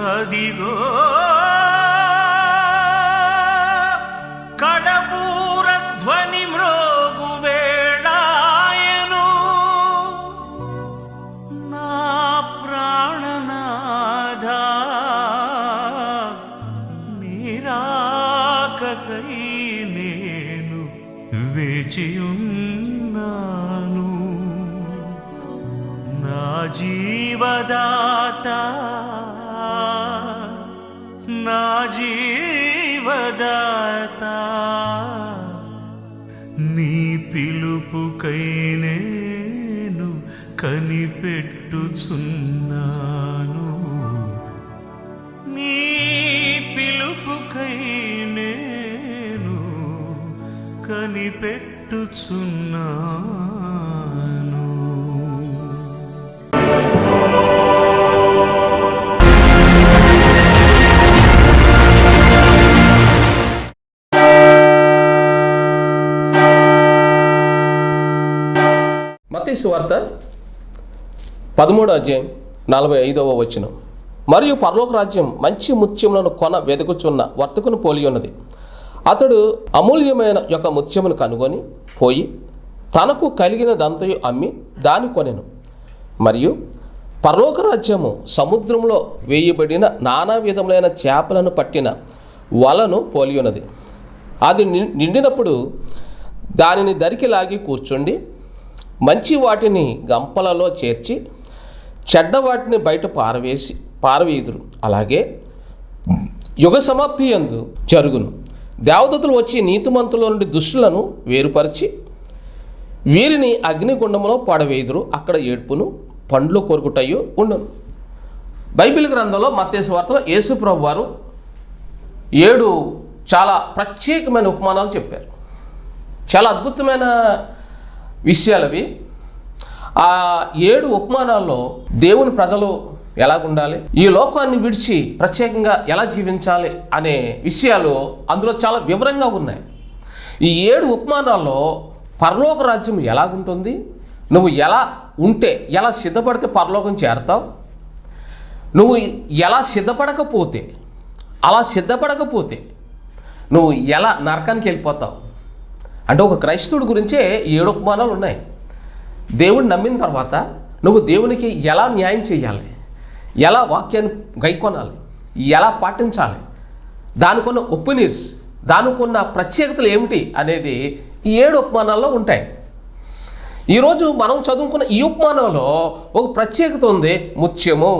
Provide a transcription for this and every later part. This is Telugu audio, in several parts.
అదిగో కడబూర ధ్వని మ్రోగు వేళాయను నా ప్రాణనాథా నీరాకకై నేను వేచియున్నాను నా జీవదాత నా జీవదాత నీ పిలుపుకై నేను కనిపెట్టుచున్నాను నీ పిలుపుకై నేను కనిపెట్టుచున్నాను. మత్తయి సువార్త 13:45 మరియు పరలోక రాజ్యం మంచి ముత్యములను కొన వెతుకుచున్న వర్తకుని పోలి ఉన్నది. అతడు అమూల్యమైన యొక్క ముత్యమును కనుగొని పోయి తనకు కలిగినదంతయు అమ్మి దాని కొనెను. మరియు పరలోక రాజ్యము సముద్రంలో వేయబడిన నానా విధములైన చేపలను పట్టిన వలను పోలి ఉన్నది. అది నిండినప్పుడు దానిని దరికి లాగి కూర్చుండి మంచి వాటిని గంపలలో చేర్చి చెడ్డ వాటిని బయట పారవేయుదురు. అలాగే యుగ సమాప్తి యందు జరుగును. దేవదూతలు వచ్చి నీతిమంతుల నుండి దుష్టులను వేరుపరిచి వీరిని అగ్నిగుండములో పడవేయుదురు. అక్కడ ఏడ్పును పండ్లు కొరుకుటయు ఉండును. బైబిల్ గ్రంథంలో మత్తయి సువార్తలో యేసు ప్రభువు వారు 7 చాలా ప్రత్యేకమైన ఉపమానాలు చెప్పారు. చాలా అద్భుతమైన విషయాలవి. ఆ 7 ఉపమానాల్లో దేవుని ప్రజలు ఎలాగుండాలి, ఈ లోకాన్ని విడిచి ప్రత్యేకంగా ఎలా జీవించాలి అనే విషయాలు అందులో చాలా వివరంగా ఉన్నాయి. ఈ 7 ఉపమానాల్లో పరలోక రాజ్యం ఎలాగుంటుంది, నువ్వు ఎలా ఉంటే, ఎలా సిద్ధపడితే పరలోకం చేరతావు, నువ్వు ఎలా సిద్ధపడకపోతే, అలా సిద్ధపడకపోతే నువ్వు ఎలా నరకానికి వెళ్ళిపోతావు అంటే ఒక క్రైస్తవుడి గురించే 7 ఉపమానాలు ఉన్నాయి. దేవుడిని నమ్మిన తర్వాత నువ్వు దేవునికి ఎలా న్యాయం చేయాలి, ఎలా వాక్యాన్ని గైకొనాలి, ఎలా పాటించాలి, దానికున్న ఒపీనియన్స్, దానికున్న ప్రత్యేకతలు ఏమిటి అనేది ఈ 7 ఉపమానాల్లో ఉంటాయి. ఈరోజు మనం చదువుకున్న ఈ ఉపమానంలో ఒక ప్రత్యేకత ఉంది. ముత్యము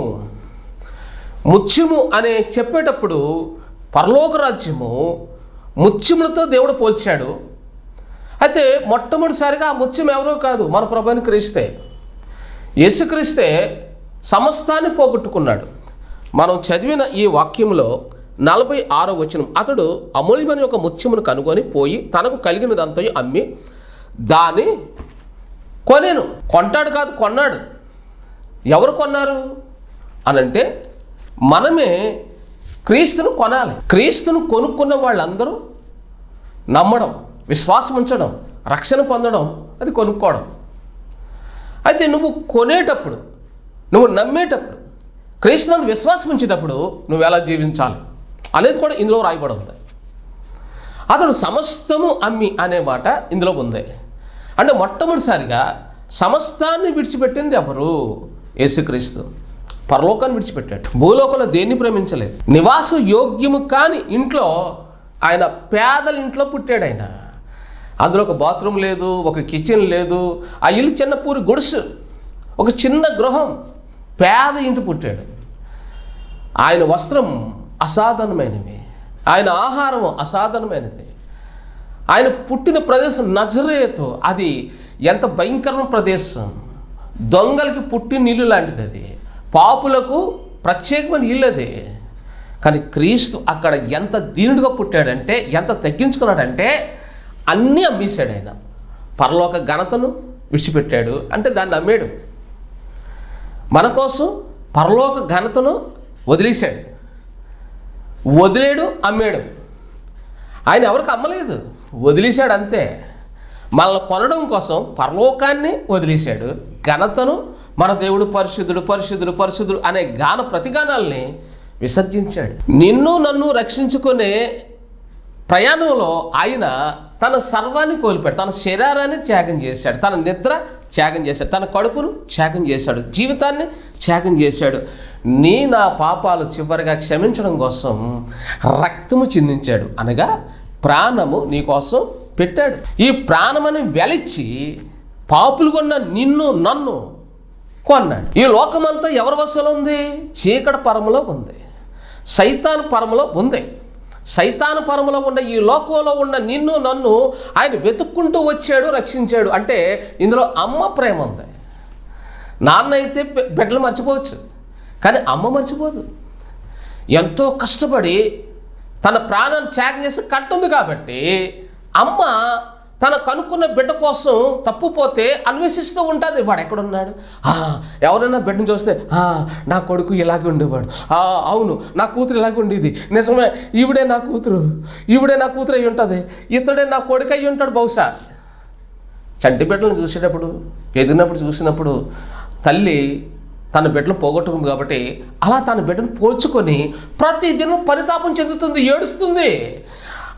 అనే చెప్పేటప్పుడు పరలోక రాజ్యము ముత్యములతో దేవుడు పోల్చాడు. అయితే మొట్టమొదటిసారిగా ఆ ముత్యం ఎవరో కాదు, మన ప్రభువుని క్రీస్తే. యేసుక్రీస్తే సమస్తాన్ని పోగొట్టుకున్నాడు. మనం చదివిన ఈ వాక్యంలో 46వ వచనం, అతడు అమూల్యమైన ఒక ముత్యమును కనుగొని పోయి తనకు కలిగినదంతా అమ్మి దాన్ని కొనేను. కొంటాడు కాదు, కొన్నాడు. ఎవరు కొన్నారు అనంటే మనమే క్రీస్తును కొనాలి. క్రీస్తును కొనుక్కున్న వాళ్ళందరూ నమ్మడం, విశ్వాసం ఉంచడం, రక్షణ పొందడం, అది కొనుక్కోవడం. అయితే నువ్వు కొనేటప్పుడు, నువ్వు నమ్మేటప్పుడు, క్రీస్తునందు విశ్వాసం ఉంచేటప్పుడు నువ్వు ఎలా జీవించాలి అనేది కూడా ఇందులో రాయబడి ఉంది. అతడు సమస్తము అమ్మి అనే మాట ఇందులో ఉంది. అంటే మొట్టమొదటిసారిగా సమస్తాన్ని విడిచిపెట్టింది ఎవరు? యేసుక్రీస్తు. పరలోకాన్ని విడిచిపెట్టాడు. భూలోకంలో దేన్ని ప్రేమించలేదు. నివాస యోగ్యము కాని ఇంట్లో, ఆయన పేదల ఇంట్లో పుట్టాడు. ఆయన అందులో ఒక బాత్రూమ్ లేదు, ఒక కిచెన్ లేదు. ఆ ఇల్లు చిన్న పూరి గుడిసు, ఒక చిన్న గృహం, పేద ఇంటి పుట్టాడు. ఆయన వస్త్రం అసాధారణమైనవి, ఆయన ఆహారం అసాధారణమైనది. ఆయన పుట్టిన ప్రదేశం నజరేతు, అది ఎంత భయంకరమైన ప్రదేశం. దొంగలకి పుట్టిన ఇల్లు లాంటిది అది, పాపులకు ప్రత్యేకమైన ఇల్లు అది. కానీ క్రీస్తు అక్కడ ఎంత దీనుడిగా పుట్టాడంటే, ఎంత తగ్గించుకున్నాడంటే అన్నీ అమ్మేశాడు. ఆయన పరలోక ఘనతను విడిచిపెట్టాడు, అంటే దాన్ని అమ్మేడు. మన కోసం పరలోక ఘనతను వదిలేశాడు. అమ్మేడు. ఆయన ఎవరికి అమ్మలేదు, వదిలేశాడు అంతే. మనల్ని కొనడం కోసం పరలోకాన్ని వదిలేశాడు. ఘనతను, మన దేవుడు పరిశుద్ధుడు పరిశుద్ధుడు పరిశుద్ధుడు అనే గాన ప్రతిగానాల్ని విసర్జించాడు. నిన్ను నన్ను రక్షించుకునే ప్రయాణంలో ఆయన తన సర్వాన్ని కోల్పోయాడు. తన శరీరాన్ని త్యాగం చేశాడు, తన నిద్ర త్యాగం చేశాడు, తన కడుపును త్యాగం చేశాడు, జీవితాన్ని త్యాగం చేశాడు. నా పాపాలు చివరిగా క్షమించడం కోసం రక్తము చిందించాడు, అనగా ప్రాణము నీ కోసం పెట్టాడు. ఈ ప్రాణమని వెలిచి పాపులు కొన్న నిన్ను నన్ను కొన్నాడు. ఈ లోకమంతా ఎవరి వశంలో ఉంది? చీకటి పరములో ఉంది, సైతాను పరములో ఉంది. సైతాను పరములో ఉన్న ఈ లోకంలో ఉన్న నిన్ను నన్ను ఆయన వెతుక్కుంటూ వచ్చాడు, రక్షించాడు. అంటే ఇందులో అమ్మ ప్రేమ ఉంది. నాన్న అయితే బిడ్డలు మర్చిపోవచ్చు, కానీ అమ్మ మర్చిపోదు. ఎంతో కష్టపడి తన ప్రాణాన్ని త్యాగం చేసి కట్టుంది కాబట్టి అమ్మ తన కనుక్కున్న బిడ్డ కోసం తప్పుపోతే అన్వేషిస్తూ ఉంటుంది. వాడు ఎక్కడున్నాడు? ఎవరైనా బిడ్డను చూస్తే నా కొడుకు ఇలాగే ఉండేవాడు, అవును నా కూతురు ఇలాగే ఉండేది, నిజమే ఈవిడే నా కూతురు అయి ఉంటుంది, ఇతడే నా కొడుకు అయి ఉంటాడు. బహుశా చంటి బిడ్డలను చూసేటప్పుడు ఎదిగినప్పుడు చూసినప్పుడు తల్లి తన బిడ్డను పోగొట్టుకుంది కాబట్టి అలా తన బిడ్డను పోల్చుకొని ప్రతిదినం పరితాపం చెందుతుంది, ఏడుస్తుంది.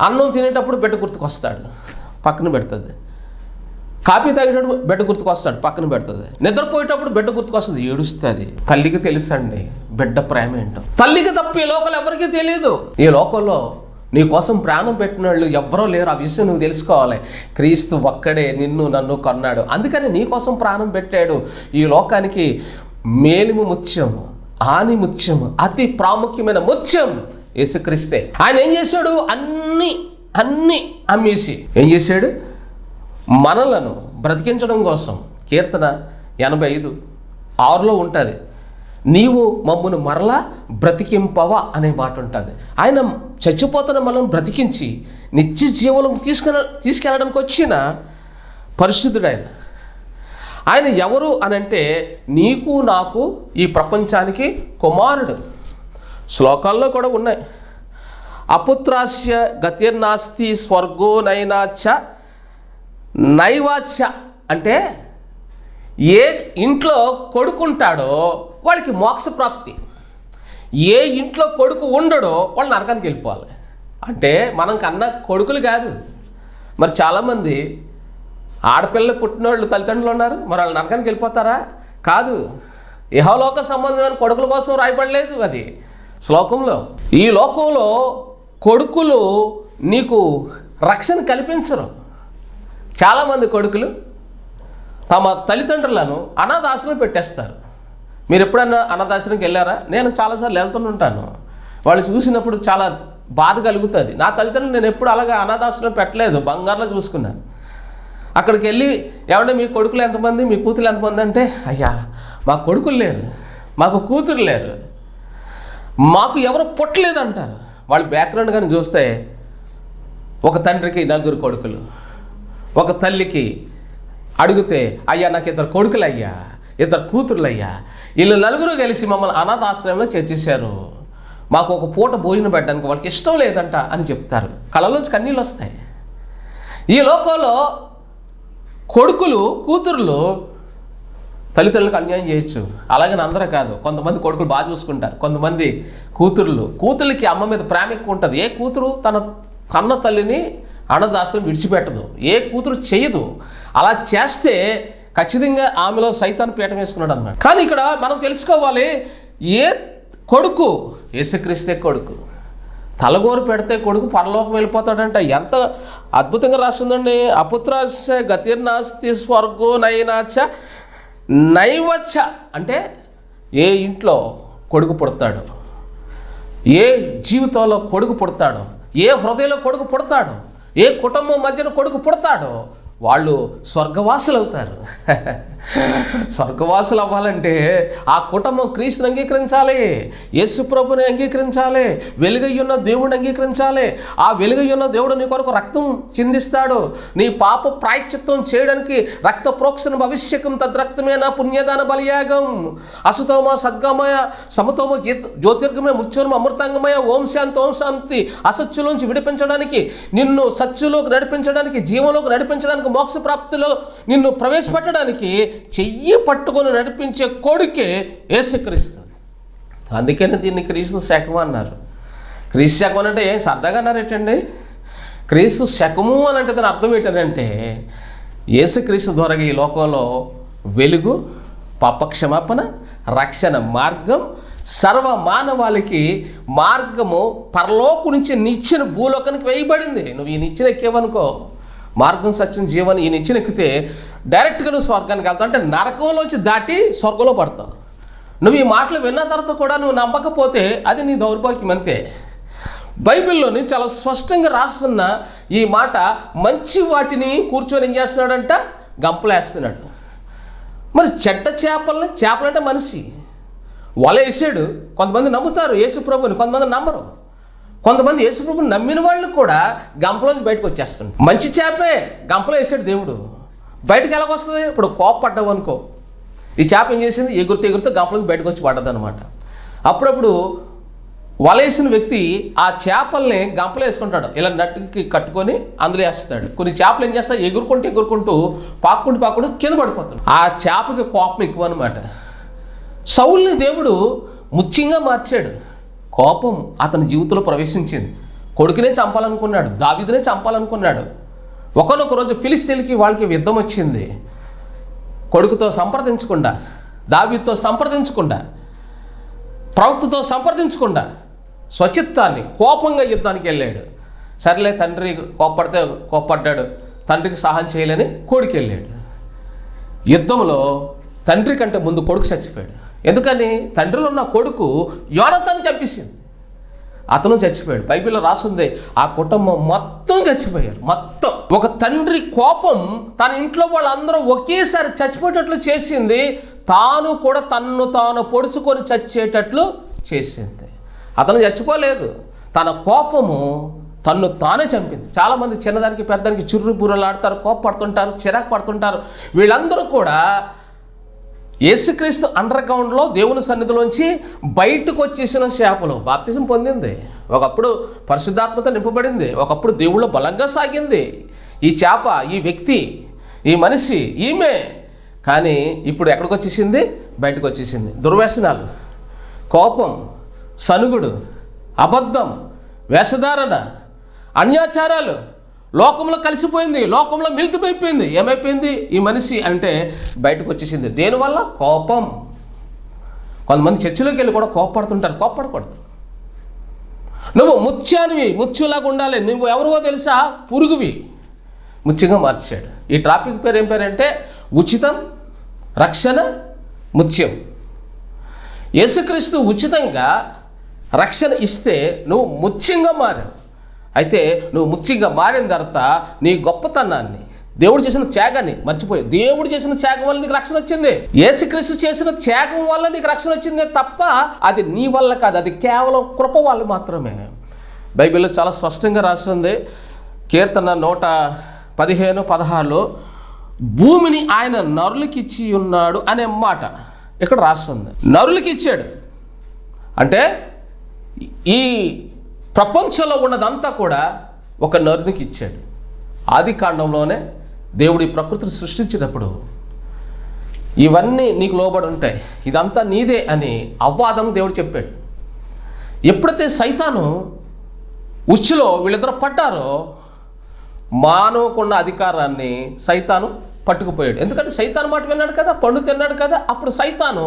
అన్నం తినేటప్పుడు బిడ్డ గుర్తుకొస్తాడు, పక్కన పెడుతుంది. కాఫీ తాగేటప్పుడు బిడ్డ గుర్తుకొస్తాడు, పక్కన పెడుతుంది. నిద్రపోయేటప్పుడు బిడ్డ గుర్తుకొస్తుంది, ఏడుస్తుంది. తల్లికి తెలుసండి బిడ్డ ప్రేమ ఏంటో. తల్లికి తప్ప ఈ లోకంలో ఎవరికీ తెలియదు. ఈ లోకంలో నీ కోసం ప్రాణం పెట్టిన వాళ్ళు ఎవ్వరూ లేరు. ఆ విషయం నువ్వు తెలుసుకోవాలి. క్రీస్తు ఒక్కడే నిన్ను నన్ను కొన్నాడు, అందుకని నీ కోసం ప్రాణం పెట్టాడు. ఈ లోకానికి మేలిము ముత్యము, ఆని ముత్యము, అతి ప్రాముఖ్యమైన ముత్యం యేసుక్రీస్తే. ఆయన ఏం చేశాడు? అన్నీ అమ్మేసి ఏం చేశాడు? మనలను బ్రతికించడం కోసం. కీర్తన 85:6 ఉంటుంది, నీవు మమ్మును మరలా బ్రతికింపవా అనే మాట ఉంటుంది. ఆయన చచ్చిపోతున్న మనం బ్రతికించి నిత్య జీవనం తీసుకెళ్ళడానికి వచ్చిన పరిశుద్ధుడు ఆయన ఎవరు అనంటే నీకు నాకు ఈ ప్రపంచానికి కుమారుడు. శ్లోకాల్లో కూడా ఉన్నాయి. అపుత్రాస్య గతిర్నాస్తి స్వర్గో నైనాచ నైవాచ అంటే ఏ ఇంట్లో కొడుకుంటాడో వాడికి మోక్షప్రాప్తి, ఏ ఇంట్లో కొడుకు ఉండడో వాళ్ళు నరకానికి వెళ్ళిపోవాలి. అంటే మనం కన్నా కొడుకులు కాదు. మరి చాలామంది ఆడపిల్లలు పుట్టినోళ్ళు తల్లిదండ్రులు ఉన్నారు, మరి వాళ్ళు నరకానికి వెళ్ళిపోతారా? కాదు. ఇహలోక సంబంధమైన కొడుకుల కోసం రాయబడలేదు అది శ్లోకంలో. ఈ లోకంలో కొడుకులు నీకు రక్షణ కల్పించరు. చాలామంది కొడుకులు తమ తల్లిదండ్రులను అనాథాశ్రమం పెట్టేస్తారు. మీరు ఎప్పుడన్నా అనాథాశ్రమంకి వెళ్ళారా? నేను చాలాసార్లు వెళ్తుంటాను. వాళ్ళు చూసినప్పుడు చాలా బాధ కలుగుతుంది. నా తల్లిదండ్రులు నేను ఎప్పుడు అలాగా అనాథాశ్రమం పెట్టలేదు, బంగారులో చూసుకున్నాను. అక్కడికి వెళ్ళి ఏమంటే మీ కొడుకులు ఎంతమంది, మీ కూతురు ఎంతమంది అంటే, అయ్యా మా కొడుకులు లేరు, మాకు కూతురు లేరు, మాకు ఎవరు పుట్టలేదు అంటారు. వాళ్ళ బ్యాక్గ్రౌండ్ కానీ చూస్తే ఒక తండ్రికి 4 కొడుకులు, ఒక తల్లికి అడిగితే అయ్యా నాకు 2 కొడుకులు అయ్యా, 2 కూతుర్లు అయ్యా, వీళ్ళు 4 కలిసి మమ్మల్ని అనాథాశ్రమంలో చేర్చేశారు, మాకు ఒక పూట భోజనం పెట్టడానికి వాళ్ళకి ఇష్టం లేదంట అని చెప్తారు. కళ్ళలోంచి కన్నీళ్ళు వస్తాయి. ఈ లోకంలో కొడుకులు కూతుర్లు తల్లిదండ్రులకు అన్యాయం చేయొచ్చు, అలాగని అందరూ కాదు. కొంతమంది కొడుకులు బాగా చూసుకుంటారు, కొంతమంది కూతుర్లకి అమ్మ మీద ప్రేమ ఎక్కువ ఉంటుంది. ఏ కూతురు తన కన్న తల్లిని అనాథాశ్రమం విడిచిపెట్టదు, ఏ కూతురు చేయదు. అలా చేస్తే ఖచ్చితంగా ఆమెలో సైతాన్ పీఠం వేసుకున్నాడు అన్నమాట. కానీ ఇక్కడ మనం తెలుసుకోవాలి, ఏ కొడుకు యేసుక్రీస్తే కొడుకు, తలగోరు పెడితే కొడుకు పరలోకం వెళ్ళిపోతాడంట. ఎంత అద్భుతంగా రాస్తుందండి. అపుత్రాస్య గతిర్నాస్తి స్వర్గో నైనాచ నైవచ్చ అంటే ఏ ఇంట్లో కొడుకు పుడతాడు, ఏ జీవితంలో కొడుకు పుడతాడు, ఏ హృదయంలో కొడుకు పుడతాడు, ఏ కుటుంబం మధ్యన కొడుకు పుడతాడో వాళ్ళు స్వర్గవాసులు అవుతారు. స్వర్గవాసులు అవ్వాలంటే ఆ కుటుంబం క్రీస్తుని అంగీకరించాలి, యేసు ప్రభుని అంగీకరించాలి, వెలుగయ్యున్న దేవుడిని అంగీకరించాలి. ఆ వెలుగయ్యున్న దేవుడు నీ కొరకు రక్తం చిందిస్తాడు, నీ పాప ప్రాయశ్చిత్తం చేయడానికి రక్త ప్రోక్షణ భవిష్యకం తద్రక్తమేన పుణ్యదాన బలియాగం అసుతోమ సద్గమయ సమతోమ జ్యోతిర్గమయ మృత్యుర్మ అమృతాంగమయ ఓం శాంతి ఓం శాంతి. అసత్యులోంచి విడిపించడానికి, నిన్ను సత్యులోకి నడిపించడానికి, జీవంలోకి నడిపించడానికి, మోక్ష ప్రాప్తిలో నిన్ను ప్రవేశపెట్టడానికి చెయ్యి పట్టుకొని నడిపించే కొడుకే యేసుక్రీస్తు. అందుకని దీన్ని క్రీస్తు శకము అన్నారు. క్రీస్తు శకం అంటే ఏం సరదాగా అన్నారు ఏంటండి? క్రీస్తు శకము అని అంటే దాని అర్థం ఏంటంటే యేసుక్రీస్తు ద్వారా ఈ లోకంలో వెలుగు, పాపక్షమాపణ, రక్షణ మార్గం, సర్వ మానవాళికి మార్గము పరలోకం నుంచి నిచ్చెన భూలోకానికి వేయబడింది. నువ్వు ఈ నిచ్చెన ఎక్కేవనుకో, మార్గం, సత్యం, జీవనం ఈ నిచ్చెన ఎక్కితే డైరెక్ట్గా నువ్వు స్వర్గానికి వెళ్తావు. అంటే నరకంలోంచి దాటి స్వర్గంలో పడతావు. నువ్వు ఈ మాటలు విన్న తర్వాత కూడా నువ్వు నమ్మకపోతే అది నీ దౌర్భాగ్యం అంతే. బైబిల్లోని చాలా స్పష్టంగా రాస్తున్న ఈ మాట, మంచి వాటిని కూర్చొని ఏం చేస్తున్నాడంట? గంపలేస్తున్నాడు. మరి చెడ్డ చేపలంటే మనిషి వల వేసాడు. కొంతమంది నమ్ముతారు యేసుప్రభుని, కొంతమంది నమ్మరు. కొంతమంది యేసుప్రభుని నమ్మిన వాళ్ళు కూడా గంపలోంచి బయటకు వచ్చేస్తుంది. మంచి చేపే గంపలో వేసాడు దేవుడు, బయటకు ఎలాగొస్తుంది? ఇప్పుడు కోపపడ్డావు అనుకో, ఈ చేప ఏం చేసింది? ఎగురుతూ గంపలోంచి బయటకు వచ్చి పడ్డది అనమాట. అప్పుడప్పుడు వలేసిన వ్యక్తి ఆ చేపల్ని గంపలో వేసుకుంటాడు, ఇలా నట్టుకి కట్టుకొని అందులో వేస్తాడు. కొన్ని చేపలు ఏం చేస్తాయి? ఎగురుకుంటూ పాక్కుంటూ కింద పడిపోతాడు. ఆ చేపకి కోపం ఎక్కువ అనమాట. సౌల్ని దేవుడు ముత్యంగా మార్చాడు. కోపం అతని జీవితంలో ప్రవేశించింది. కొడుకునే చంపాలనుకున్నాడు, దావీదునే చంపాలనుకున్నాడు. ఒకనొక రోజు ఫిలిస్తీన్లకి వాళ్ళకి యుద్ధం వచ్చింది. కొడుకుతో సంప్రదించకుండా, దావీదుతో సంప్రదించకుండా, ప్రవక్తతో సంప్రదించకుండా స్వచిత్తాన్ని కోపంగా యుద్ధానికి వెళ్ళాడు. సరేలే, తండ్రి కోప్పడ్డాడు, తండ్రికి సహాయం చేయలేని కొడుకు వెళ్ళాడు. యుద్ధంలో తండ్రి కంటే ముందు కొడుకు చచ్చిపోయాడు. ఎందుకని? తండ్రిలో ఉన్న కొడుకు యోనాతాను చంపేసింది, అతను చచ్చిపోయాడు. బైబిల్లో రాస్తుంది ఆ కుటుంబం మొత్తం చచ్చిపోయారు. మొత్తం ఒక తండ్రి కోపం తన ఇంట్లో వాళ్ళందరూ ఒకేసారి చచ్చిపోయేటట్లు చేసింది. తాను కూడా తన్ను తాను పొడుచుకొని చచ్చేటట్లు చేసింది. అతను చచ్చిపోలేదు, తన కోపము తన్ను తానే చంపింది. చాలామంది చిన్నదానికి పెద్దదానికి చుర్రు బుర్రలాడతారు, కోపపడుతుంటారు, చిరాకు పడుతుంటారు. వీళ్ళందరూ కూడా యేసుక్రీస్తు అండర్ గ్రౌండ్లో దేవుని సన్నిధిలోంచి బయటకు వచ్చేసిన చేపలు. బాప్తిజం పొందింది, ఒకప్పుడు పరిశుద్ధాత్మతో నింపబడింది, ఒకప్పుడు దేవుళ్ళో బలంగా సాగింది ఈ చేప, ఈ వ్యక్తి, ఈ మనిషి, ఈమె. కానీ ఇప్పుడు ఎక్కడికి వచ్చేసింది? బయటకు వచ్చేసింది. దుర్వ్యసనాలు, కోపం, సనుగుడు, అబద్ధం, వేషధారణ, అన్యాచారాలు, లోకంలో కలిసిపోయింది, లోకంలో మిలితిపోయిపోయింది. ఏమైపోయింది ఈ మనిషి అంటే? బయటకు వచ్చేసింది. దేనివల్ల? కోపం. కొంతమంది చర్చిలోకి వెళ్ళి కూడా కోపపడుతుంటారు. కోపపడకూడదు. నువ్వు ముత్యానివి, ముత్యులాగా ఉండాలి. నువ్వు ఎవరివో తెలుసా? పురుగువి. ముత్యంగా మార్చాడు. ఈ ట్రాఫిక్ పేరు ఏం పేరంటే ఉచితం, రక్షణ, ముత్యం. యేసుక్రీస్తు ఉచితంగా రక్షణ ఇస్తే నువ్వు ముత్యంగా మారావు. అయితే నువ్వు ముత్యంగా మారిన తర్వాత నీ గొప్పతనాన్ని, దేవుడు చేసిన త్యాగాన్ని మర్చిపోయి, దేవుడు చేసిన త్యాగం వల్ల నీకు రక్షణ వచ్చింది. యేసుక్రీస్తు చేసిన త్యాగం వల్ల నీకు రక్షణ వచ్చిందే తప్ప అది నీ వల్ల కాదు, అది కేవలం కృప వల్ల మాత్రమే. బైబిల్లో చాలా స్పష్టంగా రాస్తుంది. కీర్తన 115:16లో భూమిని ఆయన నరులకి ఇచ్చి ఉన్నాడు అనే మాట ఇక్కడ రాస్తుంది. నరులకి ఇచ్చాడు అంటే ఈ ప్రపంచంలో ఉన్నదంతా కూడా ఒక నరునికి ఇచ్చాడు. ఆది కాండంలోనే దేవుడు ఈ ప్రకృతిని సృష్టించినప్పుడు ఇవన్నీ నీకు లోబడి ఉంటాయి, ఇదంతా నీదే అని అవ్వాదము దేవుడు చెప్పాడు. ఎప్పుడైతే సైతాను ఉచ్చులో వీళ్ళిద్దరు పడ్డారో మానవకున్న అధికారాన్ని సైతాను పట్టుకుపోయాడు. ఎందుకంటే సైతాను మాట విన్నాడు కదా, పండు తిన్నాడు కదా. అప్పుడు సైతాను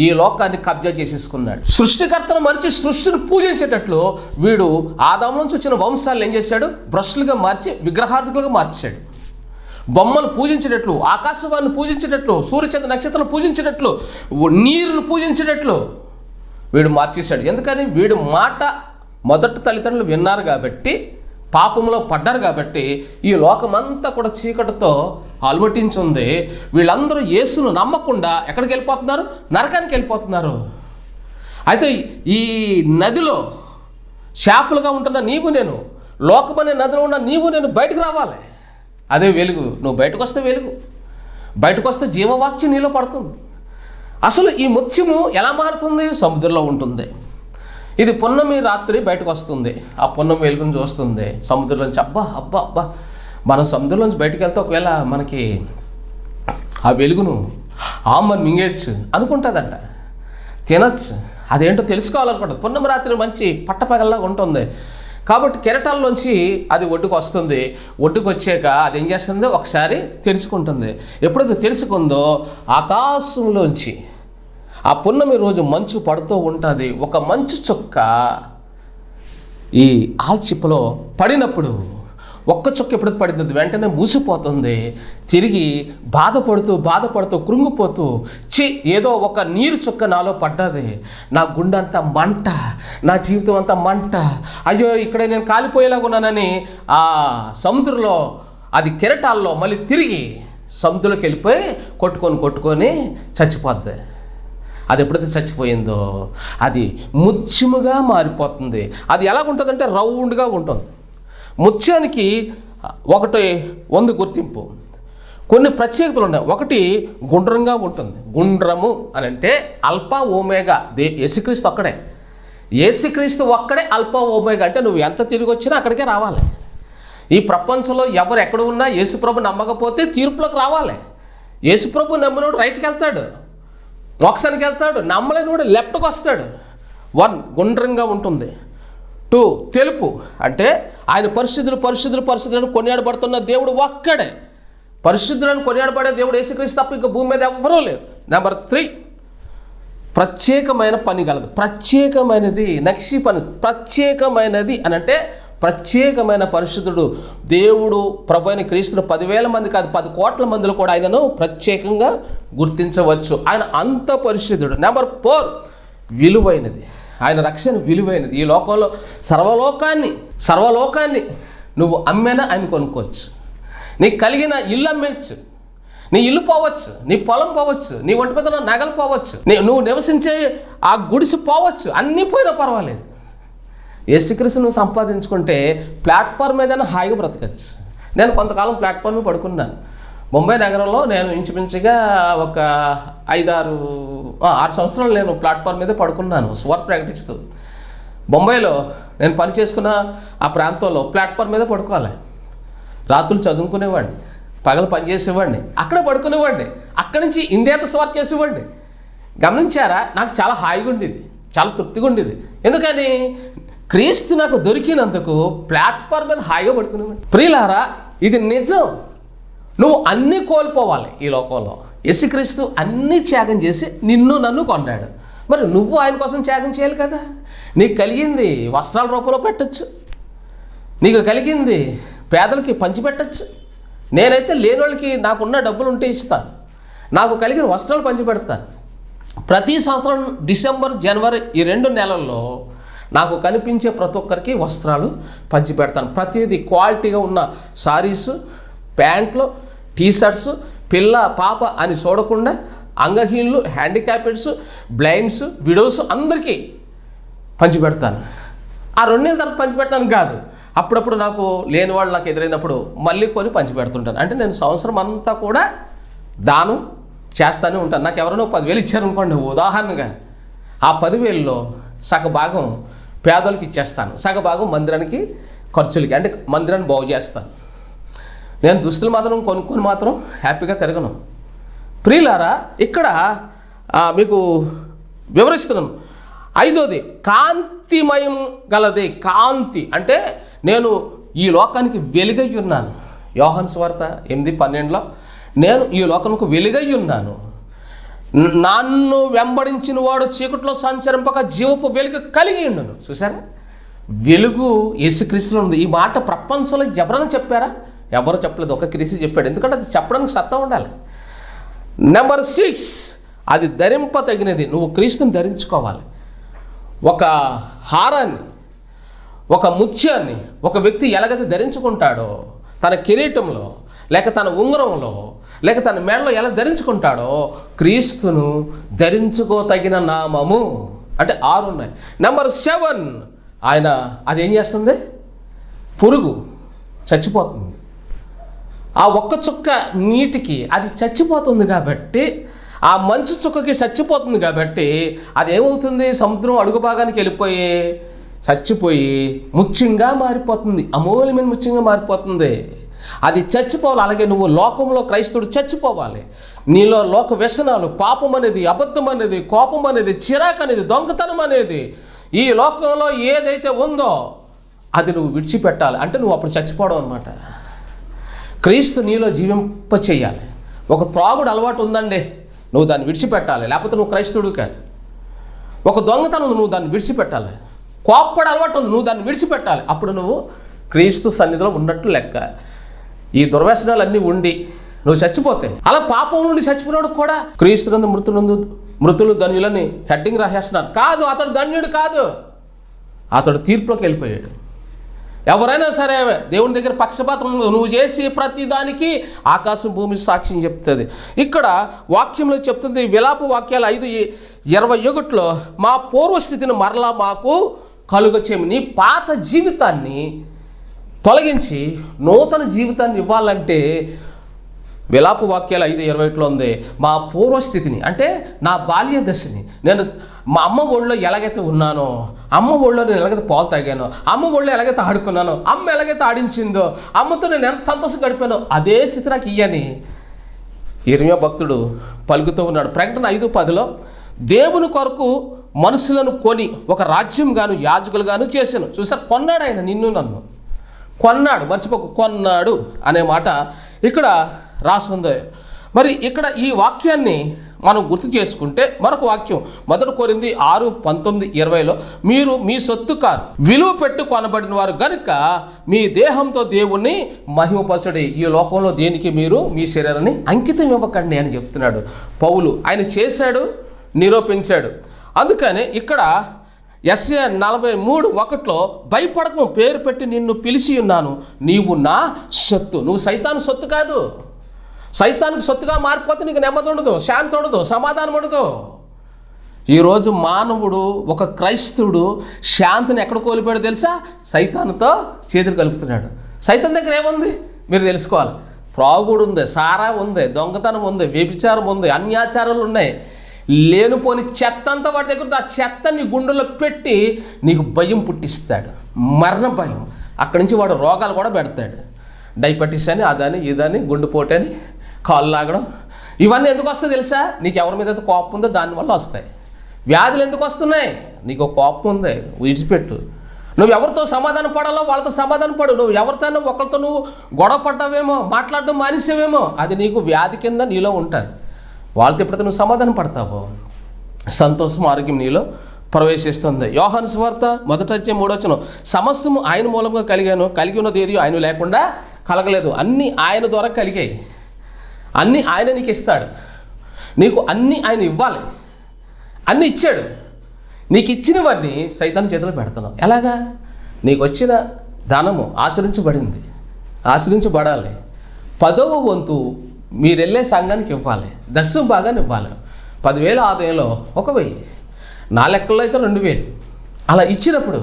ఈ లోకాన్ని కబ్జా చేసేసుకున్నాడు. సృష్టికర్తను మరిచి సృష్టిని పూజించేటట్లు వీడు ఆదాము నుంచి వచ్చిన వంశాలను ఏం చేశాడు? భ్రష్టులుగా మార్చి విగ్రహార్థకులుగా మార్చాడు. బొమ్మలు పూజించేటట్లు, ఆకాశవాన్ని పూజించేటట్లు, సూర్యచంద్ర నక్షత్రాలు పూజించేటట్లు, నీరును పూజించేటట్లు వీడు మార్చేశాడు. ఎందుకని? వీడు మాట మొదటి తల్లిదండ్రులు విన్నారు కాబట్టి, పాపంలో పడ్డారు కాబట్టి ఈ లోకమంతా కూడా చీకటితో అలమటించుంది. వీళ్ళందరూ యేసును నమ్మకుండా ఎక్కడికి వెళ్ళిపోతున్నారు? నరకానికి వెళ్ళిపోతున్నారు. అయితే ఈ నదిలో చేపలుగా ఉంటున్న నీవు నేను, లోకమనే నదిలో ఉన్న నీవు నేను బయటకు రావాలి. అదే వెలుగు. నువ్వు బయటకు వస్తే వెలుగు, బయటకు వస్తే జీవవాక్యం నీలో పడుతుంది. అసలు ఈ ముత్యము ఎలా మారుతుంది? సముద్రంలో ఉంటుంది. ఇది పున్నమి రాత్రి బయటకు వస్తుంది, ఆ పున్నమి వెలుగును చూస్తుంది సముద్రంలోంచి. అబ్బా మనం సముద్రంలోంచి బయటకు వెళ్తే ఒకవేళ మనకి ఆ వెలుగును ఆమెను మింగేయచ్చు అనుకుంటుందంట, తినచ్చు. అదేంటో తెలుసుకోవాలనుకుంటుంది. పున్నమి రాత్రి మంచి పట్టపగల్లాగా ఉంటుంది కాబట్టి కెరటాల్లోంచి అది ఒడ్డుకు వస్తుంది. ఒడ్డుకు వచ్చాక అది ఏం చేస్తుంది, ఒకసారి తెరుచుకుంటుంది. ఎప్పుడైతే తెరుచుకుందో ఆకాశంలోంచి ఆ పున్నమి రోజు మంచు పడుతూ ఉంటుంది. ఒక మంచు చుక్క ఈ ఆల్చిప్పలో పడినప్పుడు ఒక్క చుక్క ఎప్పుడైతే పడింది వెంటనే మూసిపోతుంది. తిరిగి బాధపడుతూ కృంగిపోతూ ఏదో ఒక నీరు చుక్క నాలో పడ్డది, నా గుండె అంతా మంట, నా జీవితం అంతా మంట, అయ్యో ఇక్కడే నేను కాలిపోయేలాగా ఉన్నానని ఆ సముద్రంలో అది కెరటాల్లో మళ్ళీ తిరిగి సముద్రంలోకి వెళ్ళిపోయి కొట్టుకొని చచ్చిపోద్ది. అది ఎప్పుడైతే చచ్చిపోయిందో అది ముత్యముగా మారిపోతుంది. అది ఎలాగుంటుందంటే రౌండ్గా ఉంటుంది. ముత్యానికి ఒకటి ఉంది గుర్తింపు, కొన్ని ప్రత్యేకతలు ఉన్నాయి. ఒకటి గుండ్రంగా ఉంటుంది. గుండ్రము అని అంటే అల్ఫా ఓమేగా. యేసుక్రీస్తు ఒక్కడే, యేసుక్రీస్తు ఒక్కడే అల్ఫా ఓమేగా. అంటే నువ్వు ఎంత తిరిగి వచ్చినా అక్కడికే రావాలి. ఈ ప్రపంచంలో ఎవరు ఎక్కడ ఉన్నా యేసుప్రభు నమ్మకపోతే తీర్పులోకి రావాలి. యేసుప్రభు నమ్మినోడు రైట్కి వెళ్తాడు, మోక్షానికి వెళ్తాడు. నమ్మలేనివాడు లెఫ్ట్కి వస్తాడు. 1 గుండ్రంగా ఉంటుంది. 2 తెలుపు అంటే ఆయన పరిశుద్ధులను కొనియాడబడుతున్న దేవుడు ఒక్కడే. పరిశుద్ధులను కొనియాడబడే దేవుడు యేసుక్రీస్తు తప్ప ఇంకా భూమి మీద ఎవ్వరూ లేరు. నెంబర్ 3 ప్రత్యేకమైన పని గలదు. ప్రత్యేకమైనది నక్షి పని. ప్రత్యేకమైనది అని అంటే ప్రత్యేకమైన పరిశుద్ధుడు దేవుడు. ప్రభు అయిన క్రీస్తును 10,000 మంది కాదు 10 కోట్ల మందిలో కూడా ఆయనను ప్రత్యేకంగా గుర్తించవచ్చు. ఆయన అంత పరిశుద్ధుడు. నెంబర్ 4 విలువైనది. ఆయన రక్షణ విలువైనది. ఈ లోకంలో సర్వలోకాన్ని నువ్వు అమ్మేనా ఆయన కొనుక్కోవచ్చు. నీకు కలిగిన ఇల్లు అమ్మేయచ్చు, నీ ఇల్లు పోవచ్చు, నీ పొలం పోవచ్చు, నీ ఒంటి మీద ఉన్న నగలు పోవచ్చు, నువ్వు నివసించే ఆ గుడిసి పోవచ్చు, అన్నీ పోయినా పర్వాలేదు. యేసుక్రీస్తు నువ్వు సంపాదించుకుంటే ప్లాట్ఫామ్ ఏదైనా హాయిగా బ్రతకచ్చు. నేను కొంతకాలం ప్లాట్ఫామ్ మీద పడుకున్నాను. ముంబై నగరంలో నేను ఇంచుమించుగా ఒక 6 సంవత్సరాలు నేను ప్లాట్ఫామ్ మీదే పడుకున్నాను స్వార్థ ప్రకటిస్తూ. ముంబైలో నేను పని చేసుకున్న ఆ ప్రాంతంలో ప్లాట్ఫామ్ మీదే పడుకోవాలి. రాత్రులు చదువుకునేవాడిని, పగలు పని చేసేవాడిని, అక్కడే పడుకునేవాడిని. అక్కడి నుంచి ఇండియాతో స్వార్థ చేసేవాడిని. గమనించారా? నాకు చాలా హాయిగా ఉండేది, చాలా తృప్తిగా ఉండేది. ఎందుకని? క్రీస్తు నాకు దొరికినందుకు ప్లాట్ఫామ్ మీద హాయిగా పడుకునేవాడిని. ప్రియులారా, ఇది నిజం. నువ్వు అన్నీ కోల్పోవాలి ఈ లోకంలో. యేసుక్రీస్తు అన్నీ త్యాగం చేసి నన్ను కొన్నాడు. మరి నువ్వు ఆయన కోసం త్యాగం చేయాలి కదా. నీకు కలిగింది వస్త్రాల రూపంలో పెట్టచ్చు, నీకు కలిగింది పేదలకి పంచిపెట్టచ్చు. నేనైతే లేని వాళ్ళకి నాకున్న డబ్బులు ఉంటే ఇస్తాను, నాకు కలిగిన వస్త్రాలు పంచిపెడతాను. ప్రతి సంవత్సరం డిసెంబర్ జనవరి ఈ 2 నెలల్లో నాకు కనిపించే ప్రతి ఒక్కరికి వస్త్రాలు పంచిపెడతాను. ప్రతిదీ క్వాలిటీగా ఉన్న సారీస్, ప్యాంట్లు, టీషర్ట్స్, పిల్ల పాప అని చూడకుండా అంగహీనులు, హ్యాండిక్యాపెడ్స్, బ్లైండ్స్, విడోస్ అందరికీ పంచిపెడతాను. ఆ 2 నెలల తర్వాత పంచిపెడతాను కాదు, అప్పుడప్పుడు నాకు లేని వాళ్ళు నాకు ఎదురైనప్పుడు మళ్ళీ కొని పంచిపెడుతుంటాను. అంటే నేను సంవత్సరం అంతా కూడా దానం చేస్తూనే ఉంటాను. నాకు ఎవరైనా 10,000 ఇచ్చారనుకోండి ఉదాహరణగా, ఆ 10,000లో సగభాగం పేదలకు ఇచ్చేస్తాను, సగభాగం మందిరానికి ఖర్చులకి, అంటే మందిరాన్ని బాగు చేస్తాను. నేను దుస్తులు మాత్రం కొనుక్కొని మాత్రం హ్యాపీగా తిరగను. ప్రియులారా, ఇక్కడ మీకు వివరిస్తున్నాను. 5వది కాంతిమయం గలది. కాంతి అంటే నేను ఈ లోకానికి వెలుగై ఉన్నాను. యోహాను సువార్త 8:12లో నేను ఈ లోకానికి వెలుగై ఉన్నాను, నన్ను వెంబడించిన వాడు చీకట్లో సంచరింపక జీవపు వెలుగు కలిగి ఉండును. చూసారా? వెలుగు యేసుక్రీస్తులో ఉంది. ఈ మాట ప్రపంచంలో ఎవరైనా చెప్పారా? ఎవరు చెప్పలేదు, ఒక క్రీస్తు చెప్పాడు. ఎందుకంటే అది చెప్పడానికి సత్తా ఉండాలి. నెంబర్ 6 అది ధరింపతగినది. నువ్వు క్రీస్తుని ధరించుకోవాలి. ఒక హారాన్ని, ఒక ముత్యాన్ని ఒక వ్యక్తి ఎలాగైతే ధరించుకుంటాడో తన కిరీటంలో, లేక తన ఉంగరంలో, లేక తన మెడలో ఎలా ధరించుకుంటాడో క్రీస్తును ధరించుకోతగిన నామము అంటే 6 ఉన్నాయి. నెంబర్ 7 ఆయన అదేం చేస్తుంది? పురుగు చచ్చిపోతుంది. ఆ ఒక్క చుక్క నీటికి అది చచ్చిపోతుంది కాబట్టి, ఆ మంచు చుక్కకి చచ్చిపోతుంది కాబట్టి అదేమవుతుంది? సముద్రం అడుగు భాగానికి చచ్చిపోయి ముత్యంగా మారిపోతుంది, అమూల్యమైన ముత్యంగా మారిపోతుంది. అది చచ్చిపోవాలి. అలాగే నువ్వు లోకంలో క్రైస్తవుడు చచ్చిపోవాలి. నీలో లోక వ్యసనాలు, పాపం అనేది, అబద్ధం అనేది, కోపం అనేది, చిరాకు అనేది, దొంగతనం అనేది, ఈ లోకంలో ఏదైతే ఉందో అది నువ్వు విడిచిపెట్టాలి. అంటే నువ్వు అప్పుడు చచ్చిపోవడం అనమాట. క్రీస్తు నీలో జీవింప చేయాలి. ఒక త్రాగుడు అలవాటు ఉందండి, నువ్వు దాన్ని విడిచిపెట్టాలి, లేకపోతే నువ్వు క్రైస్తవుడు కాదు. ఒక దొంగతనం నువ్వు దాన్ని విడిచిపెట్టాలి. కోప్పడ అలవాటు ఉంది, నువ్వు దాన్ని విడిచిపెట్టాలి. అప్పుడు నువ్వు క్రీస్తు సన్నిధిలో ఉన్నట్టు లెక్క. ఈ దుర్వ్యసనాలన్నీ ఉండి నువ్వు చచ్చిపోతే, అలా పాపం నుండి చచ్చిపోయినాడు కూడా క్రీస్తునందు మృతులు ధన్యులని హెడ్డింగ్ రాసేస్తున్నారు. కాదు, అతడు ధన్యుడు కాదు, అతడు తీర్పులోకి వెళ్ళిపోయాడు. ఎవరైనా సరే దేవుని దగ్గర పక్షపాతం ఉండదు. నువ్వు చేసి ప్రతి దానికి ఆకాశం భూమి సాక్ష్యం చెప్తుంది. ఇక్కడ వాక్యంలో చెప్తుంది, విలాప వాక్యాలు 5:21 మా పూర్వస్థితిని మరలా మాకు కలుగచేయము. నీ పాత జీవితాన్ని తొలగించి నూతన జీవితాన్ని ఇవ్వాలంటే విలాప వాక్యాలు 5:21 ఉంది. మా పూర్వస్థితిని అంటే నా బాల్య దశని, నేను మా అమ్మ ఒళ్ళో ఎలాగైతే ఉన్నానో, అమ్మ ఒళ్ళో నేను ఎలాగైతే పాలు తాగానో, అమ్మ ఒళ్ళో ఎలాగైతే ఆడుకున్నానో, అమ్మ ఎలాగైతే ఆడించిందో, అమ్మతో నేను ఎంత సంతోషం గడిపానో అదే స్థితి నాకు ఇయ్యని ఇర్మియా భక్తుడు పలుకుతూ ఉన్నాడు. ప్రకటన 5:10 దేవుని కొరకు మనుషులను కొని ఒక రాజ్యం గాను యాజకులు గాను చేశాను. చూసారు, కొన్నాడు ఆయన నిన్ను నన్ను, కొన్నాడు, మర్చిపోకు, కొన్నాడు అనే మాట ఇక్కడ రాస్తుంది. మరి ఇక్కడ ఈ వాక్యాన్ని మనం గుర్తు చేసుకుంటే మరొక వాక్యం 1 కొరింథీ 6:19-20 మీరు మీ సొత్తు కారు, విలువ పెట్టి కొనబడిన వారు గనుక మీ దేహంతో దేవుణ్ణి మహిమపరచుడి. ఈ లోకంలో దేనికి మీరు మీ శరీరాన్ని అంకితం ఇవ్వకండి అని చెప్తున్నాడు పౌలు. ఆయన చేశాడు, నిరూపించాడు. అందుకనే ఇక్కడ యెషయా 43:1 భయపడకు, పేరు పెట్టి నిన్ను పిలిచి ఉన్నాను, నీవు నా సొత్తు. నువ్వు సైతాను సొత్తు కాదు. సైతానికి సొత్తుగా మారిపోతే నీకు నెమ్మది ఉండదు, శాంతి ఉండదు, సమాధానం ఉండదు. ఈరోజు మానవుడు, ఒక క్రైస్తవుడు శాంతిని ఎక్కడ కోల్పోయాడో తెలుసా? సైతానుతో చేతులు కలుపుతున్నాడు. సైతాన్ దగ్గర ఏముంది మీరు తెలుసుకోవాలి. త్రాగుడు ఉంది, సారా ఉంది, దొంగతనం ఉంది, వ్యభిచారం ఉంది, అన్యాచారాలు ఉన్నాయి, లేనిపోని చెత్త అంతా వాడి దగ్గర. ఆ చెత్త నీ గుండెలో పెట్టి నీకు భయం పుట్టిస్తాడు, మరణ భయం. అక్కడి నుంచి వాడు రోగాలు కూడా పెడతాడు. డైబెటిస్ అని, అదని, ఇదని, గుండెపోటని, కాళ్ళు లాగడం, ఇవన్నీ ఎందుకు వస్తాయి తెలుసా? నీకు ఎవరి మీద కోపం ఉందో దానివల్ల వస్తాయి. వ్యాధులు ఎందుకు వస్తున్నాయి? నీకు కోపం ఉంది, విడిచిపెట్టు. నువ్వు ఎవరితో సమాధానం పడాలో వాళ్ళతో సమాధానం పడు. నువ్వు ఎవరితోనో ఒకరితో నువ్వు గొడవ పడ్డావేమో, మాట్లాడడం మానేసావేమో, అది నీకు వ్యాధి కింద నీలో ఉంటుంది. వాళ్ళతో ఎప్పుడైతే నువ్వు సమాధానం పడతావో సంతోషం, ఆరోగ్యం నీలో ప్రవేశిస్తుంది. యోహాను సువార్త 1:3 సమస్తము ఆయన మూలంగా కలిగాను, కలిగి ఉన్నది ఏది ఆయన లేకుండా కలగలేదు. అన్నీ ఆయన ద్వారా కలిగాయి, అన్నీ ఆయన నీకు ఇస్తాడు. నీకు అన్నీ ఆయన ఇవ్వాలి, అన్నీ ఇచ్చాడు. నీకు ఇచ్చినవన్నీ సైతాను చేతిలో పెడుతున్నావు. ఎలాగా? నీకు వచ్చిన ధనము ఆశ్రయించబడింది, ఆశ్రయించబడాలి. 10వ వంతు మీరు వెళ్ళే సంఘానికి ఇవ్వాలి, 10వ భాగాన్ని ఇవ్వాలి. 10,000 ఆదాయంలో 1,000, నా లెక్కల్లో అయితే 2,000. అలా ఇచ్చినప్పుడు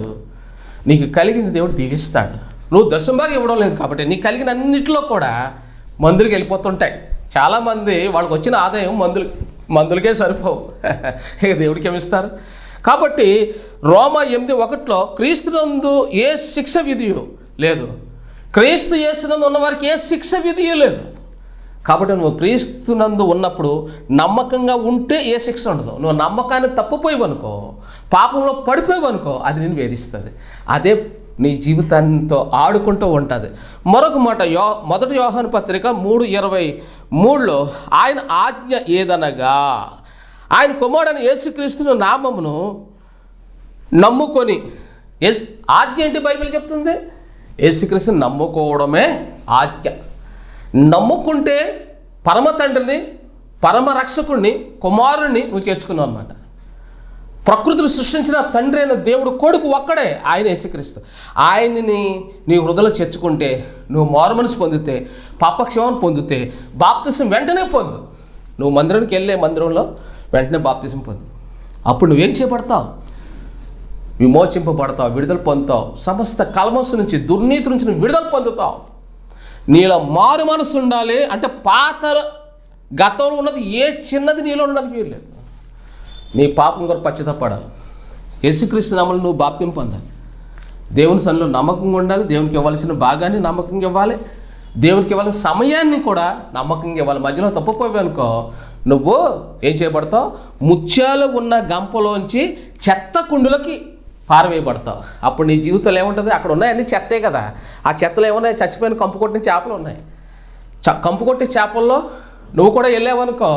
నీకు కలిగింది దేవుడు దీవిస్తాడు. నువ్వు 10వ భాగం ఇవ్వడం లేదు కాబట్టి నీకు కలిగిన అన్నింటిలో కూడా మందులకి వెళ్ళిపోతుంటాయి. చాలామంది వాళ్ళకి వచ్చిన ఆదాయం మందులకే సరిపోవు, ఇక దేవుడికి ఏమిస్తారు? కాబట్టి రోమా 8:1 క్రీస్తునందు ఏ శిక్ష విధియు లేదు, క్రీస్తు యేసునందు ఉన్నవారికి ఏ శిక్ష విధియు లేదు. కాబట్టి నువ్వు క్రీస్తునందు ఉన్నప్పుడు నమ్మకంగా ఉంటే ఏ శిక్ష ఉండదు. నువ్వు నమ్మకాన్ని తప్పిపోయావనుకో, పాపంలో పడిపోయావనుకో, అది నేను వేధిస్తుంది. అదే నీ జీవితాంతో ఆడుకుంటూ ఉంటుంది. మరొక మాట 1 యోహాను పత్రిక 3:23 ఆయన ఆజ్ఞ ఏదనగా ఆయన కుమారుడైన యేసుక్రీస్తుని నామమును నమ్ముకొని, ఆజ్ఞ ఏంటి బైబిల్ చెప్తుంది? యేసుక్రీస్తుని నమ్ముకోవడమే ఆజ్ఞ. నమ్ముకుంటే పరమ తండ్రిని, పరమ రక్షకుడిని, కుమారుణ్ణి నువ్వు చేర్చుకున్నావు అన్నమాట. ప్రకృతిని సృష్టించిన తండ్రి అయిన దేవుడు కొడుకు ఒక్కడే, ఆయన యేసుక్రీస్తు. ఆయన్ని నీ హృదయలో చేర్చుకుంటే, నువ్వు మారుమనసు పొందితే, పాపక్షేమం పొందితే, బాప్తిసం వెంటనే పొందు. నువ్వు మందిరానికి వెళ్ళే మందిరంలో వెంటనే బాప్తిసం పొందు. అప్పుడు నువ్వేం చేయబడతావు? విమోచింపబడతావు, విడుదల పొందుతావు. సమస్త కల్మషం నుంచి, దుర్నీతి నుంచి నువ్వు విడుదల పొందుతావు. నీలో మారు మనసు ఉండాలి. అంటే పాత గతంలో ఉన్నది ఏ చిన్నది నీలో ఉన్నది వీరలేదు. నీ పాపం కొరకు పశ్చాత్తాపడాలి. యేసుక్రీస్తు నామములో నువ్వు బాప్తిసం పొందాలి. దేవుని సన్నిధిలో నమ్మకంగా ఉండాలి. దేవునికి ఇవ్వాల్సిన భాగాన్ని నమ్మకంగా ఇవ్వాలి. దేవునికి ఇవ్వాల్సిన సమయాన్ని కూడా నమ్మకంగా ఇవ్వాలి. మధ్యలో తప్పిపోయావనుకో నువ్వు ఏం చేయబడతావు? ముత్యాలు ఉన్న గంపలోంచి చెత్త కుండులకి పారవేయబడతావు. అప్పుడు నీ జీవితంలో ఏముంటుంది? అక్కడ ఉన్నాయన్నీ చెత్తే కదా. ఆ చెత్తలో ఏమున్నాయి? చచ్చిపోయిన కంపు కొట్టిన చేపలు ఉన్నాయి. కంపు కొట్టే చేపల్లో నువ్వు కూడా వెళ్ళావనుకో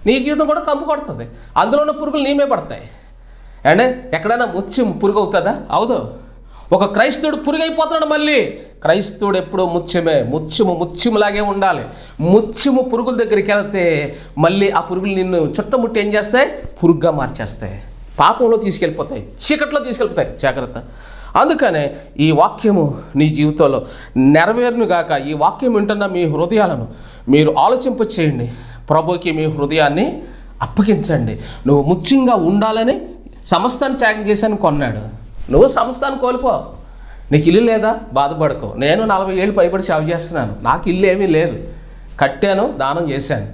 నీ జీవితం కూడా కంపు కొడుతుంది. అందులో ఉన్న పురుగులు నీమే పడతాయి. అంటే ఎక్కడైనా ముత్యం పురుగు అవుతుందా? అవదు. ఒక క్రైస్తవుడు పురుగు అయిపోతున్నాడు. మళ్ళీ క్రైస్తవుడు ఎప్పుడూ ముత్యమే. ముత్యములాగే ఉండాలి. ముత్యము పురుగుల దగ్గరికి వెళ్తే మళ్ళీ ఆ పురుగులు నిన్ను చుట్టముట్టి ఏం చేస్తాయి? పురుగుగా మార్చేస్తాయి, పాపంలో తీసుకెళ్ళిపోతాయి, చీకట్లో తీసుకెళ్ళిపోతాయి. జాగ్రత్త. అందుకనే ఈ వాక్యము నీ జీవితంలో నెరవేరునుగాక. ఈ వాక్యం వింటున్న మీ హృదయాలను మీరు ఆలోచింప చేయండి. ప్రభుకి మీ హృదయాన్ని అప్పగించండి. నువ్వు ముత్యంగా ఉండాలని సమస్తాన్ని త్యాగం చేశాను కొన్నాడు. నువ్వు సమస్తాన్ని కోల్పో. నీకు ఇల్లు లేదా? బాధపడుకో. నేను 40 ఏళ్ళు పైబడి సేవ చేస్తున్నాను. నాకు ఇల్లు ఏమీ లేదు. కట్టాను, దానం చేశాను.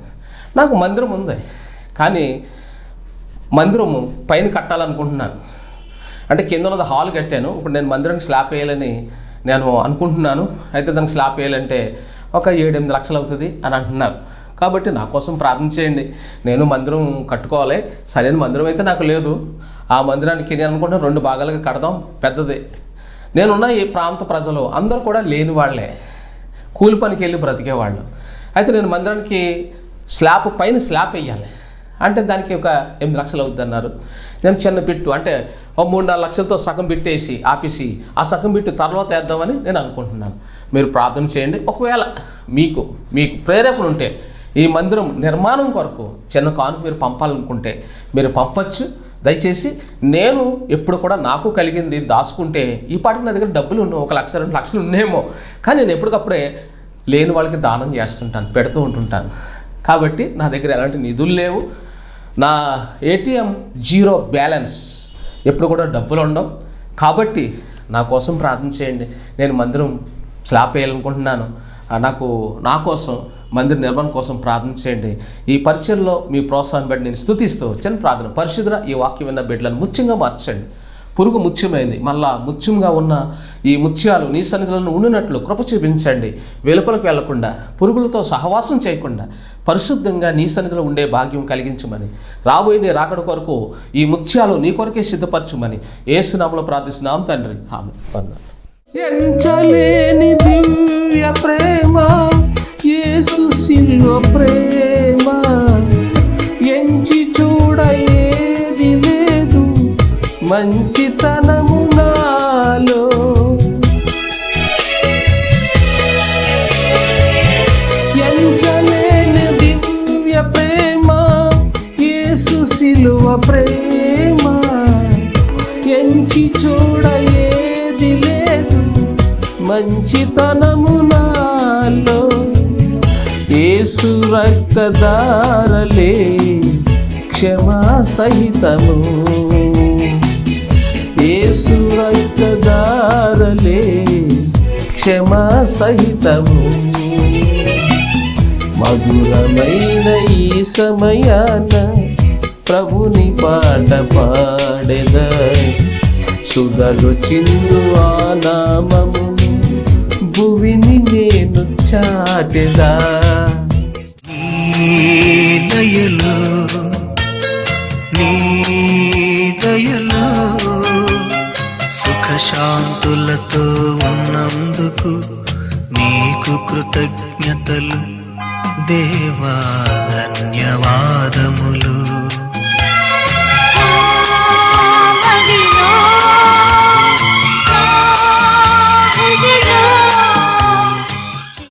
నాకు మందిరం ఉంది, కానీ మందిరము పైన కట్టాలనుకుంటున్నాను. అంటే కింద ఉన్నది హాల్ కట్టాను. ఇప్పుడు నేను మందిరానికి స్లాబ్ వేయాలని నేను అనుకుంటున్నాను. అయితే దానికి స్లాబ్ వేయాలంటే ఒక 7-8 లక్షలు అవుతుంది అని అంటున్నారు. కాబట్టి నా కోసం ప్రార్థన చేయండి. నేను మందిరం కట్టుకోవాలి. సరైన మందిరం అయితే నాకు లేదు. ఆ మందిరానికి నేను అనుకుంటున్నా 2 భాగాలుగా కడదాం, పెద్దది. నేనున్న ఈ ప్రాంత ప్రజలు అందరూ కూడా లేని వాళ్ళే, కూలి పనికి వెళ్ళి బ్రతికేవాళ్ళు. అయితే నేను మందిరానికి పైన స్లాబ్ వేయాలి అంటే దానికి ఒక 8 లక్షలు అవుతుంది అన్నారు. నేను చిన్న బిట్టు అంటే 3-4 లక్షలతో సగం బిట్టేసి ఆపేసి ఆ సగం బిట్టు తర్వాత వేద్దామని నేను అనుకుంటున్నాను. మీరు ప్రార్థన చేయండి. ఒకవేళ మీకు ప్రేరేపణ ఉంటే ఈ మందిరం నిర్మాణం కొరకు చిన్న కానుక మీరు పంపాలనుకుంటే మీరు పంపచ్చు. దయచేసి నేను ఎప్పుడు కూడా నాకు కలిగింది దాచుకుంటే ఈ పాటికి నా దగ్గర డబ్బులు ఉన్నాయి, 1 లక్ష 2 లక్షలు ఉన్నాయేమో, కానీ నేను ఎప్పటికప్పుడే లేని వాళ్ళకి దానం చేస్తుంటాను, పెడుతూ ఉంటుంటాను. కాబట్టి నా దగ్గర ఎలాంటి నిధులు లేవు. నా ATM 0 బ్యాలెన్స్, ఎప్పుడు కూడా డబ్బులు ఉండవు. కాబట్టి నా కోసం ప్రార్థన చేయండి. నేను మందిరం స్లాబ్ వేయాలనుకుంటున్నాను. నా కోసం మందిర నిర్మాణం కోసం ప్రార్థన చేయండి. ఈ పరిచయంలో మీ ప్రోత్సాహం బట్టి నేను స్తుతిస్తూ చిన్న ప్రార్థన. పరిశుద్ధ ఈ వాక్యం విన్న బిడ్డలను ముత్యంగా మార్చండి. పురుగు ముత్యమైంది, మళ్ళా ముత్యంగా ఉన్న ఈ ముత్యాలు నీ సన్నిధిలో ఉండినట్లు కృప చూపించండి. వెలుపలకు వెళ్లకుండా, పురుగులతో సహవాసం చేయకుండా పరిశుద్ధంగా నీ సన్నిధిలో ఉండే భాగ్యం కలిగించమని, రాబోయే నీ రాకడ కొరకు ఈ ముత్యాలు నీ కొరకే సిద్ధపరచుమని యేసు నామములో ప్రార్థిస్తున్నాం తండ్రి. ఆమేన్. ఎంచలేని దివ్య ప్రేమ యేసు శిలువ ప్రేమ, ఎంచి చూడ ఏది లేదు మంచితనము నాలో. ఎంచలేని దివ్య ప్రేమ యేసు శిలువ ప్రేమ, ఎంచి చూడ ఏది లేదు మంచితనము నాలో. యేసు రక్తధారలే క్షమా సహితము, యేసు రక్తధారలే క్షమా సహితము. మధురమైన ఈ సమయాన ప్రభుని పాట పాడెద, సుధలు చిందు ఆ నామము భువిని నేను చాటెదా. నీ దయలో సుఖశాంతులతో ఉన్నందుకు నీకు కృతజ్ఞతలు దేవా, ధన్యవాదములు.